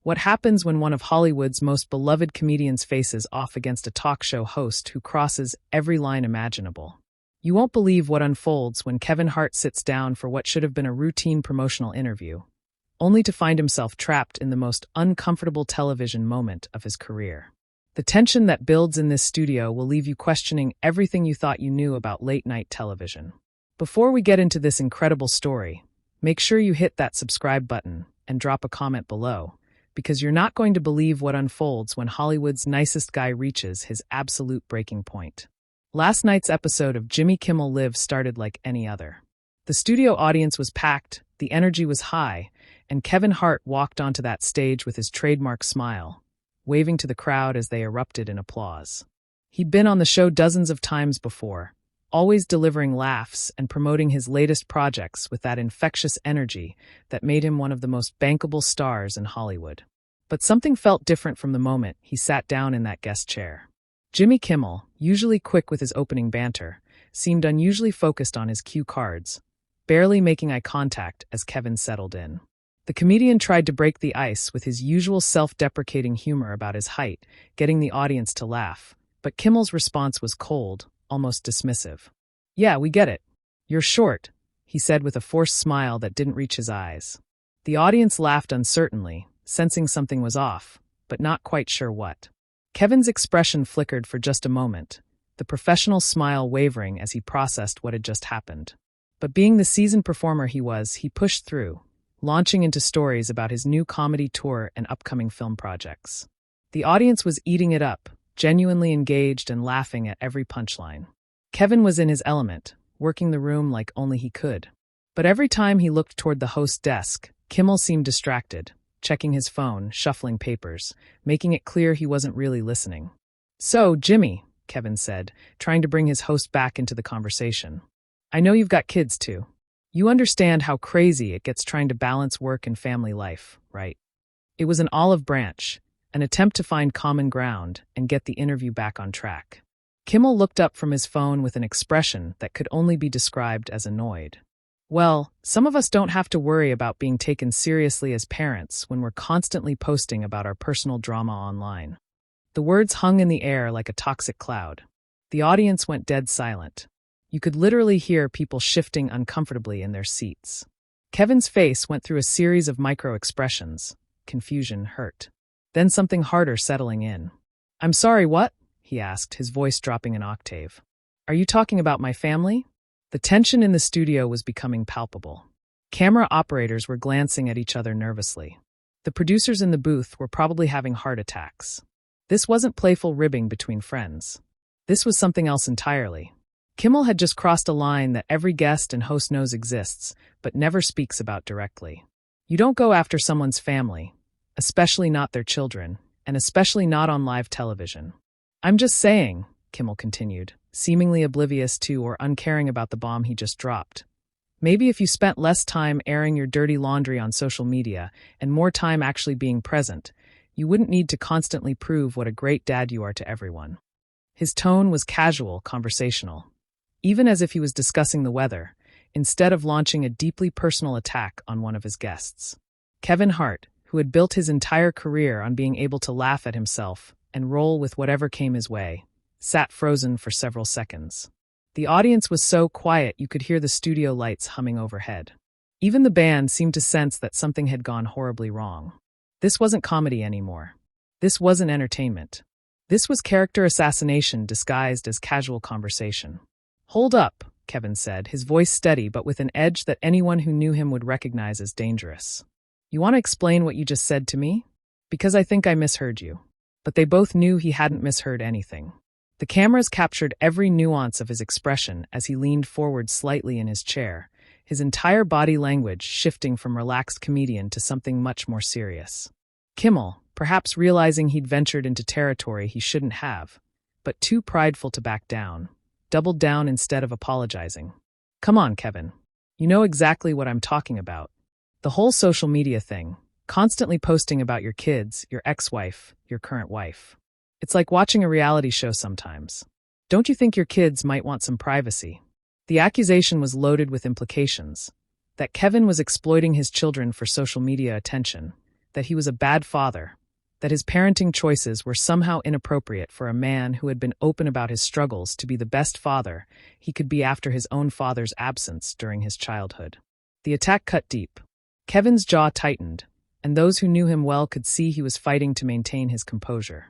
What happens when one of Hollywood's most beloved comedians faces off against a talk show host who crosses every line imaginable? You won't believe what unfolds when Kevin Hart sits down for what should have been a routine promotional interview, only to find himself trapped in the most uncomfortable television moment of his career. The tension that builds in this studio will leave you questioning everything you thought you knew about late-night television. Before we get into this incredible story, make sure you hit that subscribe button and drop a comment below, because you're not going to believe what unfolds when Hollywood's nicest guy reaches his absolute breaking point. Last night's episode of Jimmy Kimmel Live started like any other. The studio audience was packed, the energy was high, and Kevin Hart walked onto that stage with his trademark smile, waving to the crowd as they erupted in applause. He'd been on the show dozens of times before, always delivering laughs and promoting his latest projects with that infectious energy that made him one of the most bankable stars in Hollywood. But something felt different from the moment he sat down in that guest chair. Jimmy Kimmel, usually quick with his opening banter, seemed unusually focused on his cue cards, barely making eye contact as Kevin settled in. The comedian tried to break the ice with his usual self-deprecating humor about his height, getting the audience to laugh, but Kimmel's response was cold, almost dismissive. "Yeah, we get it. You're short," he said with a forced smile that didn't reach his eyes. The audience laughed uncertainly, sensing something was off, but not quite sure what. Kevin's expression flickered for just a moment, the professional smile wavering as he processed what had just happened. But being the seasoned performer he was, he pushed through, launching into stories about his new comedy tour and upcoming film projects. The audience was eating it up, genuinely engaged and laughing at every punchline. Kevin was in his element, working the room like only he could. But every time he looked toward the host's desk, Kimmel seemed distracted, checking his phone, shuffling papers, making it clear he wasn't really listening. "So, Jimmy," Kevin said, trying to bring his host back into the conversation. "I know you've got kids too. You understand how crazy it gets trying to balance work and family life, right?" It was an olive branch, an attempt to find common ground and get the interview back on track. Kimmel looked up from his phone with an expression that could only be described as annoyed. "Well, some of us don't have to worry about being taken seriously as parents when we're constantly posting about our personal drama online." The words hung in the air like a toxic cloud. The audience went dead silent. You could literally hear people shifting uncomfortably in their seats. Kevin's face went through a series of micro-expressions: confusion, hurt. Then something harder settling in. "I'm sorry, what?" he asked, his voice dropping an octave. "Are you talking about my family?" The tension in the studio was becoming palpable. Camera operators were glancing at each other nervously. The producers in the booth were probably having heart attacks. This wasn't playful ribbing between friends. This was something else entirely. Kimmel had just crossed a line that every guest and host knows exists, but never speaks about directly. You don't go after someone's family, especially not their children, and especially not on live television. "I'm just saying," Kimmel continued, seemingly oblivious to or uncaring about the bomb he just dropped. "Maybe if you spent less time airing your dirty laundry on social media and more time actually being present, you wouldn't need to constantly prove what a great dad you are to everyone." His tone was casual, conversational, even as if he was discussing the weather, instead of launching a deeply personal attack on one of his guests. Kevin Hart, who had built his entire career on being able to laugh at himself and roll with whatever came his way, sat frozen for several seconds. The audience was so quiet you could hear the studio lights humming overhead. Even the band seemed to sense that something had gone horribly wrong. This wasn't comedy anymore. This wasn't entertainment. This was character assassination disguised as casual conversation. "Hold up," Kevin said, his voice steady but with an edge that anyone who knew him would recognize as dangerous. "You want to explain what you just said to me? Because I think I misheard you." But they both knew he hadn't misheard anything. The cameras captured every nuance of his expression as he leaned forward slightly in his chair, his entire body language shifting from relaxed comedian to something much more serious. Kimmel, perhaps realizing he'd ventured into territory he shouldn't have, but too prideful to back down, doubled down instead of apologizing. "Come on, Kevin. You know exactly what I'm talking about. The whole social media thing, constantly posting about your kids, your ex-wife, your current wife. It's like watching a reality show sometimes. Don't you think your kids might want some privacy?" The accusation was loaded with implications. That Kevin was exploiting his children for social media attention, that he was a bad father, that his parenting choices were somehow inappropriate for a man who had been open about his struggles to be the best father he could be after his own father's absence during his childhood. The attack cut deep. Kevin's jaw tightened, and those who knew him well could see he was fighting to maintain his composure.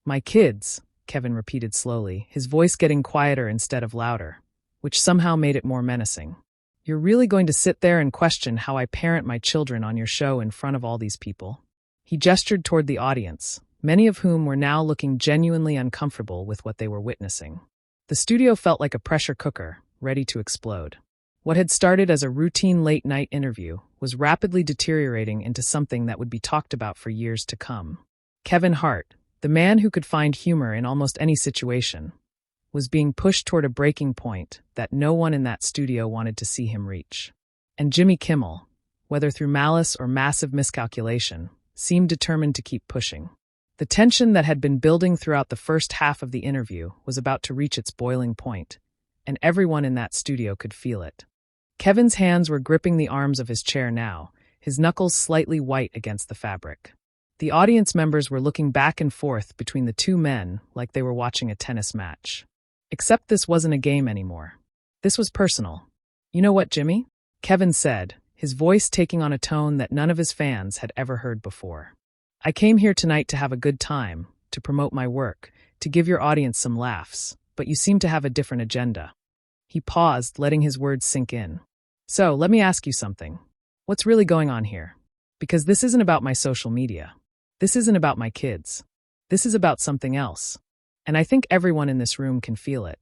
"My kids," Kevin repeated slowly, his voice getting quieter instead of louder, which somehow made it more menacing. "You're really going to sit there and question how I parent my children on your show in front of all these people?" He gestured toward the audience, many of whom were now looking genuinely uncomfortable with what they were witnessing. The studio felt like a pressure cooker, ready to explode. What had started as a routine late-night interview was rapidly deteriorating into something that would be talked about for years to come. Kevin Hart, the man who could find humor in almost any situation, was being pushed toward a breaking point that no one in that studio wanted to see him reach. And Jimmy Kimmel, whether through malice or massive miscalculation, seemed determined to keep pushing. The tension that had been building throughout the first half of the interview was about to reach its boiling point, and everyone in that studio could feel it. Kevin's hands were gripping the arms of his chair now, his knuckles slightly white against the fabric. The audience members were looking back and forth between the two men like they were watching a tennis match. Except this wasn't a game anymore. This was personal. "You know what, Jimmy?" Kevin said, his voice taking on a tone that none of his fans had ever heard before. "I came here tonight to have a good time, to promote my work, to give your audience some laughs, but you seem to have a different agenda." He paused, letting his words sink in. "So, let me ask you something. What's really going on here? Because this isn't about my social media. This isn't about my kids. This is about something else. And I think everyone in this room can feel it."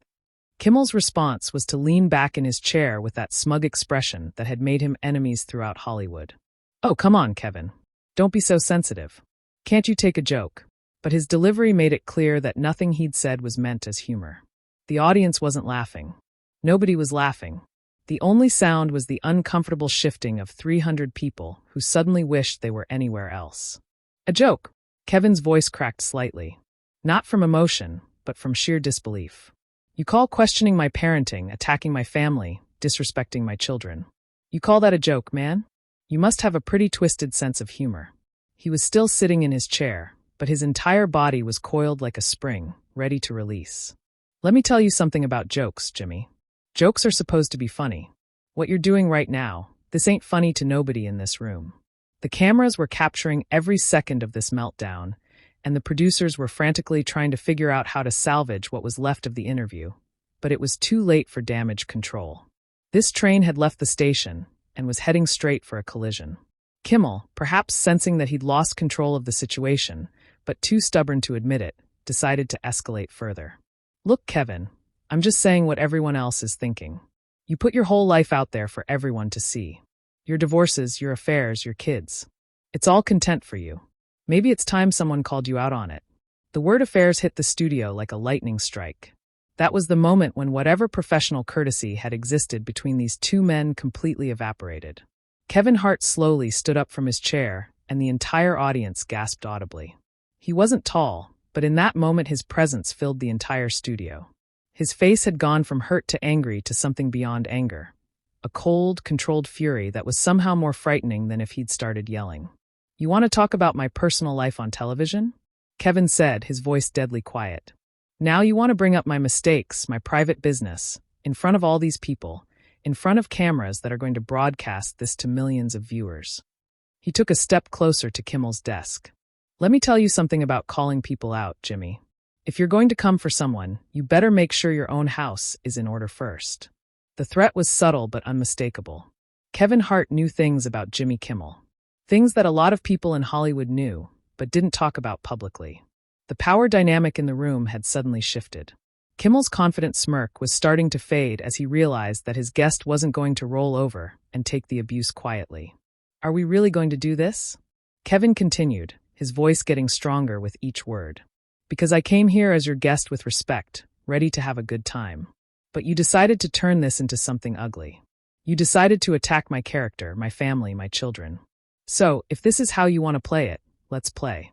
Kimmel's response was to lean back in his chair with that smug expression that had made him enemies throughout Hollywood. "Oh, come on, Kevin. Don't be so sensitive. Can't you take a joke?" But his delivery made it clear that nothing he'd said was meant as humor. The audience wasn't laughing. Nobody was laughing. The only sound was the uncomfortable shifting of 300 people who suddenly wished they were anywhere else. "A joke." Kevin's voice cracked slightly. Not from emotion, but from sheer disbelief. "You call questioning my parenting, attacking my family, disrespecting my children. You call that a joke, man? You must have a pretty twisted sense of humor." He was still sitting in his chair, but his entire body was coiled like a spring, ready to release. "Let me tell you something about jokes, Jimmy. Jokes are supposed to be funny. What you're doing right now, this ain't funny to nobody in this room." The cameras were capturing every second of this meltdown, and the producers were frantically trying to figure out how to salvage what was left of the interview, but it was too late for damage control. This train had left the station and was heading straight for a collision. Kimmel, perhaps sensing that he'd lost control of the situation, but too stubborn to admit it, decided to escalate further. "Look, Kevin, I'm just saying what everyone else is thinking. You put your whole life out there for everyone to see. Your divorces, your affairs, your kids. It's all content for you. Maybe it's time someone called you out on it." The word affairs hit the studio like a lightning strike. That was the moment when whatever professional courtesy had existed between these two men completely evaporated. Kevin Hart slowly stood up from his chair, and the entire audience gasped audibly. He wasn't tall, but in that moment his presence filled the entire studio. His face had gone from hurt to angry to something beyond anger. A cold, controlled fury that was somehow more frightening than if he'd started yelling. "You want to talk about my personal life on television?" Kevin said, his voice deadly quiet. "Now you want to bring up my mistakes, my private business, in front of all these people, in front of cameras that are going to broadcast this to millions of viewers." He took a step closer to Kimmel's desk. "Let me tell you something about calling people out, Jimmy. If you're going to come for someone, you better make sure your own house is in order first." The threat was subtle but unmistakable. Kevin Hart knew things about Jimmy Kimmel. Things that a lot of people in Hollywood knew, but didn't talk about publicly. The power dynamic in the room had suddenly shifted. Kimmel's confident smirk was starting to fade as he realized that his guest wasn't going to roll over and take the abuse quietly. "Are we really going to do this?" Kevin continued, his voice getting stronger with each word. "Because I came here as your guest with respect, ready to have a good time. But you decided to turn this into something ugly. You decided to attack my character, my family, my children. So, if this is how you want to play it, let's play."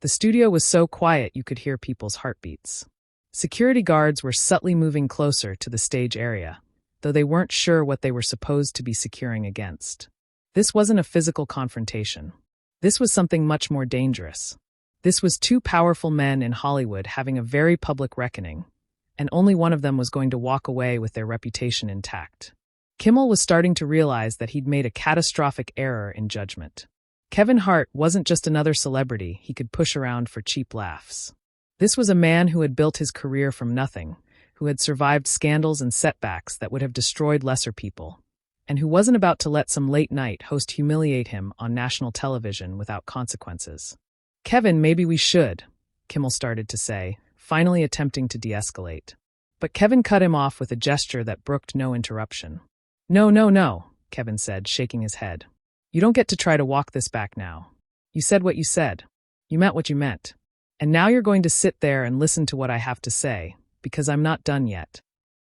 The studio was so quiet you could hear people's heartbeats. Security guards were subtly moving closer to the stage area, though they weren't sure what they were supposed to be securing against. This wasn't a physical confrontation. This was something much more dangerous. This was two powerful men in Hollywood having a very public reckoning, and only one of them was going to walk away with their reputation intact. Kimmel was starting to realize that he'd made a catastrophic error in judgment. Kevin Hart wasn't just another celebrity he could push around for cheap laughs. This was a man who had built his career from nothing, who had survived scandals and setbacks that would have destroyed lesser people, and who wasn't about to let some late-night host humiliate him on national television without consequences. "Kevin, maybe we should," Kimmel started to say, finally attempting to de-escalate. But Kevin cut him off with a gesture that brooked no interruption. "No, no, no," Kevin said, shaking his head. "You don't get to try to walk this back now. You said what you said. You meant what you meant. And now you're going to sit there and listen to what I have to say, because I'm not done yet."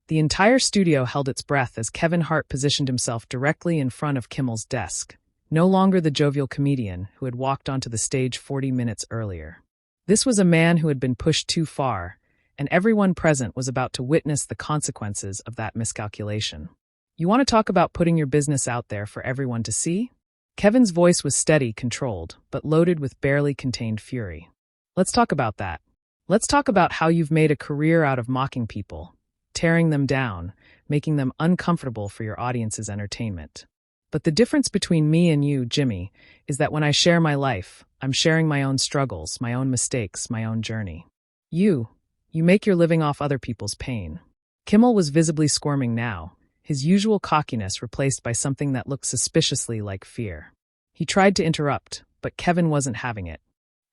The entire studio held its breath as Kevin Hart positioned himself directly in front of Kimmel's desk, no longer the jovial comedian who had walked onto the stage 40 minutes earlier. This was a man who had been pushed too far, and everyone present was about to witness the consequences of that miscalculation. "You want to talk about putting your business out there for everyone to see?" Kevin's voice was steady, controlled, but loaded with barely contained fury. "Let's talk about that. Let's talk about how you've made a career out of mocking people, tearing them down, making them uncomfortable for your audience's entertainment. But the difference between me and you, Jimmy, is that when I share my life, I'm sharing my own struggles, my own mistakes, my own journey. You make your living off other people's pain." Kimmel was visibly squirming now, his usual cockiness replaced by something that looked suspiciously like fear. He tried to interrupt, but Kevin wasn't having it.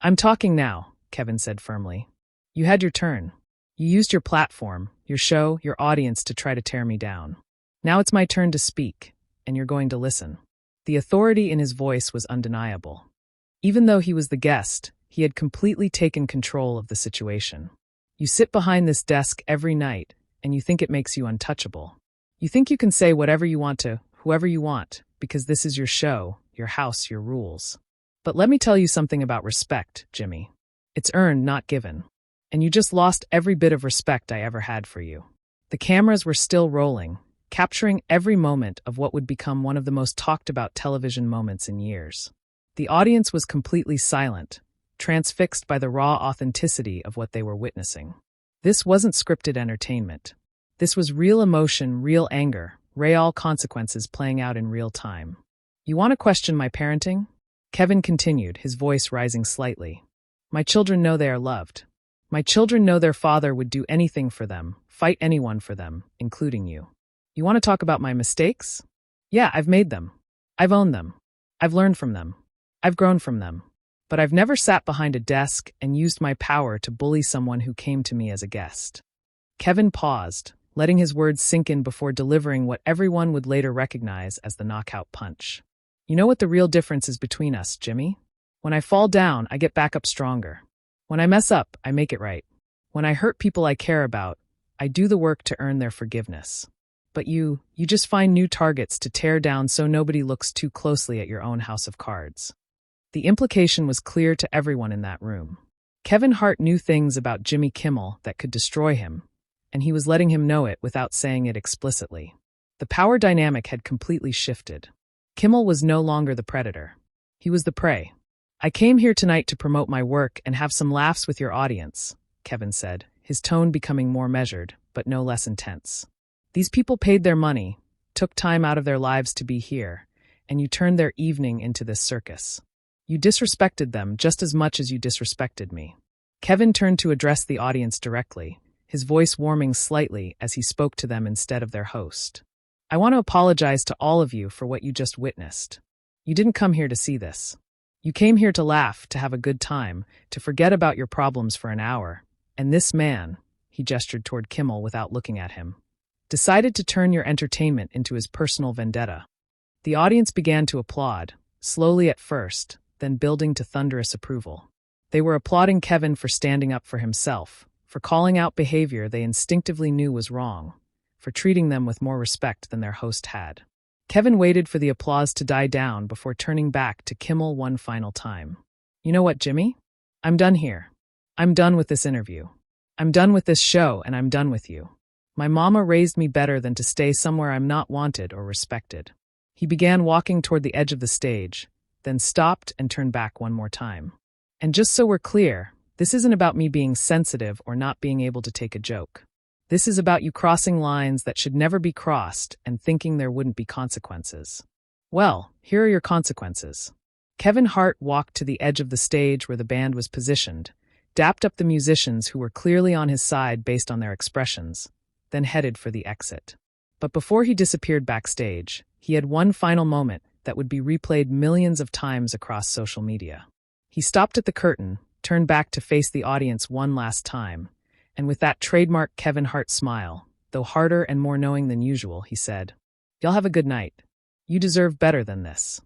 "I'm talking now," Kevin said firmly. "You had your turn. You used your platform, your show, your audience to try to tear me down. Now it's my turn to speak, and you're going to listen." The authority in his voice was undeniable. Even though he was the guest, he had completely taken control of the situation. "You sit behind this desk every night, and you think it makes you untouchable. You think you can say whatever you want to whoever you want, because this is your show, your house, your rules. But let me tell you something about respect, Jimmy. It's earned, not given. And you just lost every bit of respect I ever had for you." The cameras were still rolling, capturing every moment of what would become one of the most talked-about television moments in years. The audience was completely silent, transfixed by the raw authenticity of what they were witnessing. This wasn't scripted entertainment. This was real emotion, real anger, real consequences playing out in real time. "You want to question my parenting?" Kevin continued, his voice rising slightly. "My children know they are loved. My children know their father would do anything for them, fight anyone for them, including you. You want to talk about my mistakes? Yeah, I've made them. I've owned them. I've learned from them. I've grown from them. But I've never sat behind a desk and used my power to bully someone who came to me as a guest." Kevin paused, letting his words sink in before delivering what everyone would later recognize as the knockout punch. "You know what the real difference is between us, Jimmy? When I fall down, I get back up stronger. When I mess up, I make it right. When I hurt people I care about, I do the work to earn their forgiveness. But you just find new targets to tear down so nobody looks too closely at your own house of cards." The implication was clear to everyone in that room. Kevin Hart knew things about Jimmy Kimmel that could destroy him, and he was letting him know it without saying it explicitly. The power dynamic had completely shifted. Kimmel was no longer the predator. He was the prey. "I came here tonight to promote my work and have some laughs with your audience," Kevin said, his tone becoming more measured, but no less intense. "These people paid their money, took time out of their lives to be here, and you turned their evening into this circus. You disrespected them just as much as you disrespected me." Kevin turned to address the audience directly, his voice warming slightly as he spoke to them instead of their host. "I want to apologize to all of you for what you just witnessed. You didn't come here to see this. You came here to laugh, to have a good time, to forget about your problems for an hour. And this man," he gestured toward Kimmel without looking at him, "decided to turn your entertainment into his personal vendetta." The audience began to applaud, slowly at first, then building to thunderous approval. They were applauding Kevin for standing up for himself, for calling out behavior they instinctively knew was wrong, for treating them with more respect than their host had. Kevin waited for the applause to die down before turning back to Kimmel one final time. "You know what, Jimmy? I'm done here. I'm done with this interview. I'm done with this show, and I'm done with you. My mama raised me better than to stay somewhere I'm not wanted or respected." He began walking toward the edge of the stage, then stopped and turned back one more time. And just so we're clear, this isn't about me being sensitive or not being able to take a joke. This is about you crossing lines that should never be crossed and thinking there wouldn't be consequences. Well, here are your consequences. Kevin Hart walked to the edge of the stage where the band was positioned, dapped up the musicians who were clearly on his side based on their expressions, then headed for the exit. But before he disappeared backstage, he had one final moment that would be replayed millions of times across social media. He stopped at the curtain, turned back to face the audience one last time, and with that trademark Kevin Hart smile, though harder and more knowing than usual, he said, "Y'all have a good night. You deserve better than this."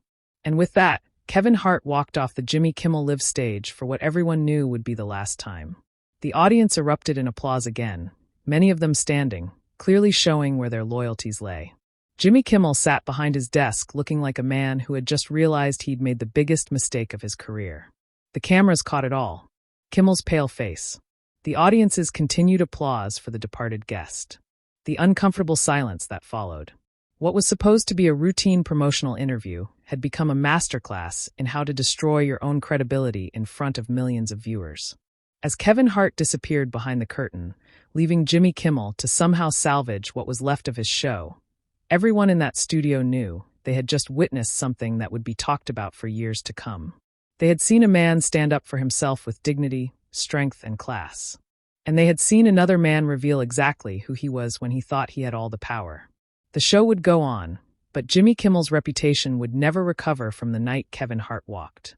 And with that, Kevin Hart walked off the Jimmy Kimmel Live stage for what everyone knew would be the last time. The audience erupted in applause again, many of them standing, clearly showing where their loyalties lay. Jimmy Kimmel sat behind his desk looking like a man who had just realized he'd made the biggest mistake of his career. The cameras caught it all. Kimmel's pale face. The audience's continued applause for the departed guest. The uncomfortable silence that followed. What was supposed to be a routine promotional interview had become a masterclass in how to destroy your own credibility in front of millions of viewers. As Kevin Hart disappeared behind the curtain, leaving Jimmy Kimmel to somehow salvage what was left of his show, everyone in that studio knew they had just witnessed something that would be talked about for years to come. They had seen a man stand up for himself with dignity, strength, and class. And they had seen another man reveal exactly who he was when he thought he had all the power. The show would go on, but Jimmy Kimmel's reputation would never recover from the night Kevin Hart walked.